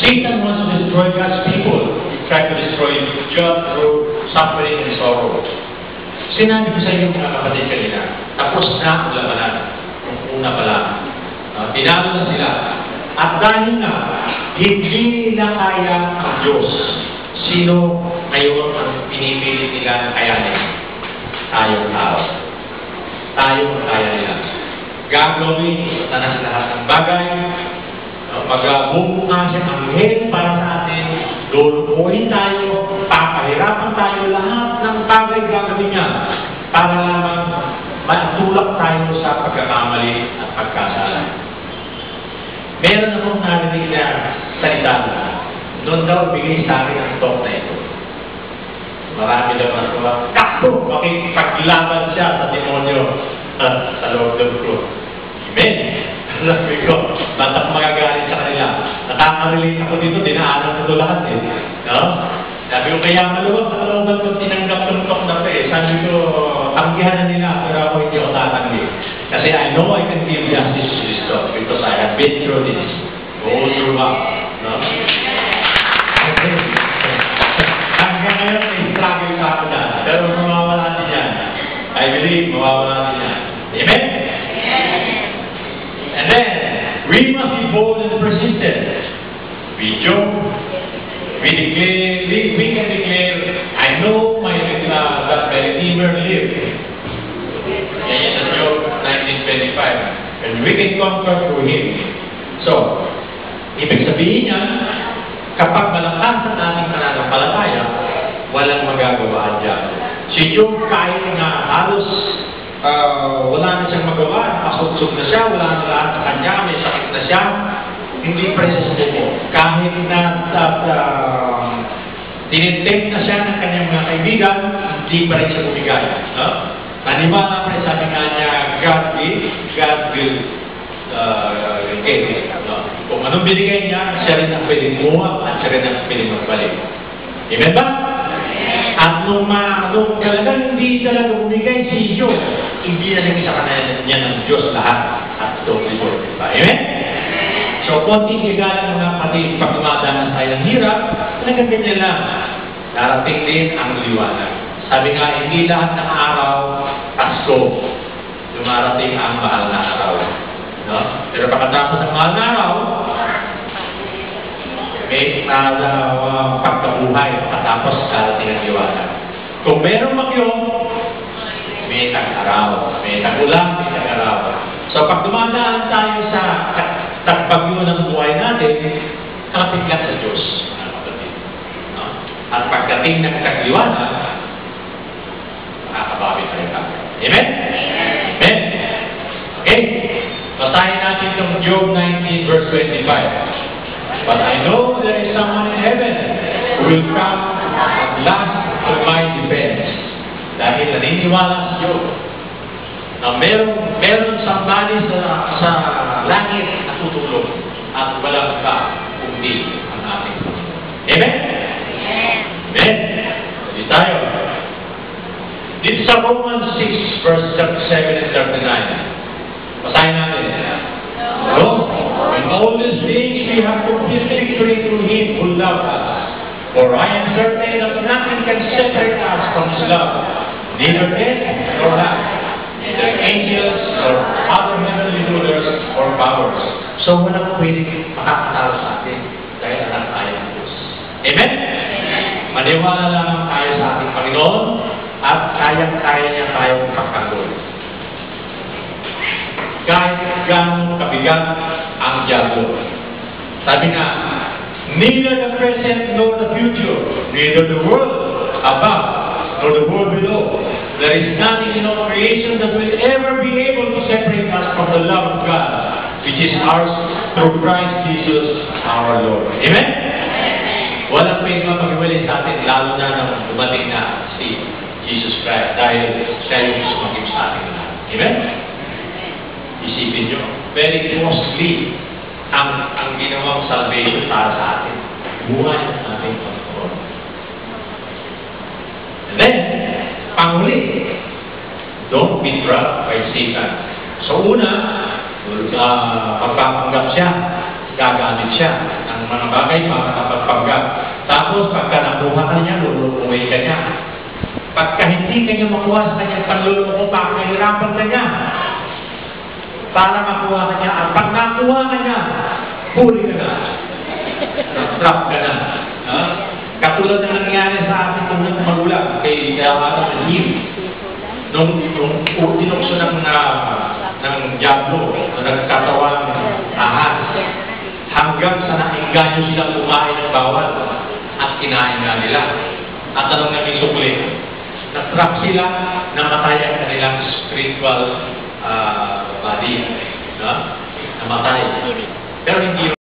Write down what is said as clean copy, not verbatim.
Satan wants to destroy God's people. He tried to destroy Job through suffering and sorrow. Sinabi ko sa inyo mga kapatid kanina, tapos na ang labanan. Yung una pa lang. Tinalo na sila. At dahil na, hindi na kaya ang Diyos. Sino ngayon ang pinipilit nila na kayanin? Tayong tao. Tayong kaya nila. Gagawin sa lahat ng bagay. Mag-mumukha siya ang anghel para sa atin. Lulukuhin tayo. Papahirapan tayo lahat ng bagay gagawin niya. Para lamang matulak tayo sa pagkakamali at pagkasala. Meron akong narinig na salita na doon daw bigay sa akin ang talk na ito. Marami daw mga takbo, makikipaglaban siya sa demonyo sa Lord of Truth. Amen! Sabi ko, batak magagalit sa kanila. Nakaka-relate ako dito, dinaanan ko ito lahat eh. No? Sabi ko, kaya maluwag sa kalooban ko tinanggap ng talk na ito eh. Sabi ko, tanggihan na nila, pero ako hindi ako tatanggi. Kasi I know I can give justice to this talk because I have been through this. Go through up. No? Hanggang ngayon, may struggle pa ako na. Pero mawawala din yan. I believe, mawawala din yan. Amen? And then, we must be bold and persistent. We joke. We declare, we can declare, I know that my Redeemer lived. Yan ang Job 19:25. And we can conquer through Him. So, ibig sabihin niya, kapag malakas ang ating pananampalataya, walang magagawa dyan. Si Job kahit na halos wala na siyang magawa, pasutsog na siya, wala na lahat sa kanya, may sakit na siya, hindi pa rin siya sumuko. Kahit na tinitempt na siya ng kanyang mga kaibigan, hindi pa rin siya bumigay. Nanimala pa rin, sabi nga niya, God will give. Kung anong binigay niya, siya rin ang pwedeng kumuha at siya rin ang pwedeng magbalik. Amen ba? At nung talagang hindi talaga bumigay si Job, hindi na naging sa kanila niya ng Diyos lahat at ito ito. Amen? So, konting higalan mga kapatid, pag dumadaan tayo ng hirap, talagang ganyan lang. Darating din ang liwanag. Sabi nga, hindi lahat ng araw, Pasko, dumarating ang mahal na araw. No? Pero pagkatapos ng mahal na araw, may pagkabuhay, pagkatapos darating ang liwanag. Kung meron bagyo, may tag-araw, may tag-ulan, may tag-araw. So pag dumadaan tayo sa tagbagyo ng buhay natin, kapit lang sa Diyos, mga kapatid. No? At pagdating ng tagliwanag, makakabawi tayo kami. Amen? Amen? Okay? Basahin natin itong Job 19 verse 25. But I know there is someone in heaven who will come at last to my defense. Dahil naniniwala si Job na meron somebody sa langit na tutulong at walang ka kundi ang ating Panginoon. Amen? Amen? Hindi tayo. Dito sa Romans 6 verse 37 and 39. Basahin natin. No? In all these things we have complete victory through Him who loved us. For I am certain that nothing can separate us from His love, neither death nor life, neither angels or other heavenly rulers or powers. So walang pwedeng makakatalo sa atin dahil anak tayo ng Diyos. Amen? Maniwala lamang tayo sa ating Panginoon at kayang-kaya niya tayong pagtanggol. Kahit gano'ng kabigat ang diablo. Sabi nga, neither the present nor the future, neither the world above nor the world below, there is nothing in all creation that will ever be able to separate us from the love of God, which is ours through Christ Jesus our Lord. Amen? Walang pwede mapag-iwalay sa atin, lalo na nang dumating na si Jesus Christ, dahil siya yung sumagip sa atin. Amen? Isipin nyo, very costly ang ginawang salvation para sa atin. Buhay ng ating Panginoon. And then, panghuli, don't be trapped by Satan. So una, magpapanggap siya, gagamit siya ng mga bagay para kapagpagkat. Tapos pagka nakuha ka niya, lulukuhin ka niya. Pagka hindi ka niya makuha sa kanyang panluloko, pakahirapan ka niya. Para makuha ka niya. At pag nakuha ka niya, huli ka na. Trap ka na. Katulad na nangyari sa ating mga magulang kay Adam and Eve. Nung tinukso ng Diablo, na nagkatawang ahas, hanggang sa nainganyo silang kumain ng bawal at kinain nga nila. At anong naging sukli? Natrap sila, namatay ang kanilang spiritual body. Namatay. Pero hindi